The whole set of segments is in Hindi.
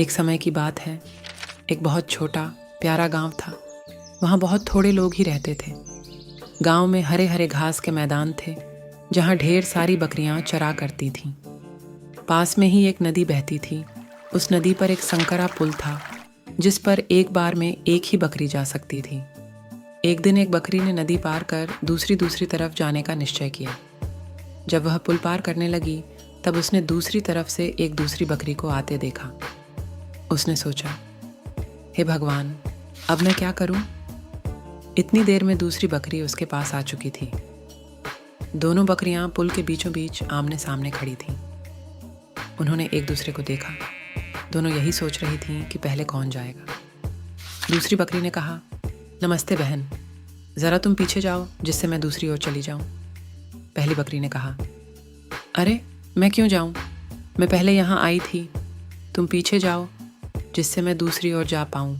एक समय की बात है, एक बहुत छोटा प्यारा गांव था। वहाँ बहुत थोड़े लोग ही रहते थे। गांव में हरे हरे घास के मैदान थे, जहाँ ढेर सारी बकरियां चरा करती थीं। पास में ही एक नदी बहती थी। उस नदी पर एक संकरा पुल था, जिस पर एक बार में एक ही बकरी जा सकती थी। एक दिन एक बकरी ने नदी पार कर दूसरी तरफ जाने का निश्चय किया। जब वह पुल पार करने लगी, तब उसने दूसरी तरफ से एक दूसरी बकरी को आते देखा। उसने सोचा, हे भगवान, अब मैं क्या करूं? इतनी देर में दूसरी बकरी उसके पास आ चुकी थी। दोनों बकरियां पुल के बीचों बीच आमने सामने खड़ी थीं। उन्होंने एक दूसरे को देखा। दोनों यही सोच रही थीं कि पहले कौन जाएगा। दूसरी बकरी ने कहा, नमस्ते बहन, ज़रा तुम पीछे जाओ जिससे मैं दूसरी ओर चली जाऊं। पहली बकरी ने कहा, अरे मैं क्यों जाऊं? मैं पहले यहाँ आई थी। तुम पीछे जाओ जिससे मैं दूसरी ओर जा पाऊं।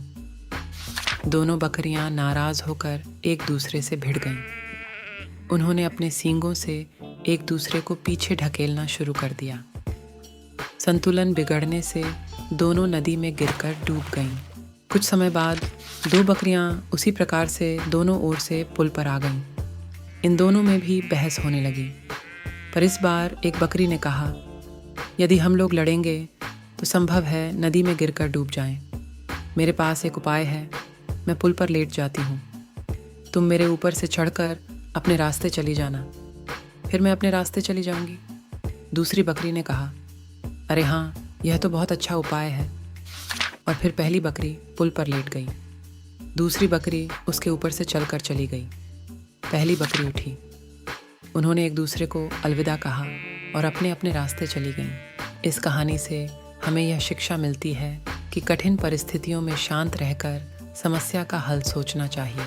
दोनों बकरियां नाराज होकर एक दूसरे से भिड़ गईं। उन्होंने अपने सींगों से एक दूसरे को पीछे ढकेलना शुरू कर दिया। संतुलन बिगड़ने से दोनों नदी में गिरकर डूब गईं। कुछ समय बाद दो बकरियां उसी प्रकार से दोनों ओर से पुल पर आ गईं। इन दोनों में भी बहस होने लगी। पर इस बार एक बकरी ने कहा, यदि हम लोग लड़ेंगे तो संभव है नदी में गिरकर डूब जाएं। मेरे पास एक उपाय है, मैं पुल पर लेट जाती हूँ। तुम मेरे ऊपर से चढ़कर अपने रास्ते चली जाना, फिर मैं अपने रास्ते चली जाऊंगी। दूसरी बकरी ने कहा, अरे हाँ, यह तो बहुत अच्छा उपाय है। और फिर पहली बकरी पुल पर लेट गई। दूसरी बकरी उसके ऊपर से चलकर चली गई। पहली बकरी उठी। उन्होंने एक दूसरे को अलविदा कहा और अपने अपने रास्ते चली गईं। इस कहानी से हमें यह शिक्षा मिलती है कि कठिन परिस्थितियों में शांत रहकर समस्या का हल सोचना चाहिए।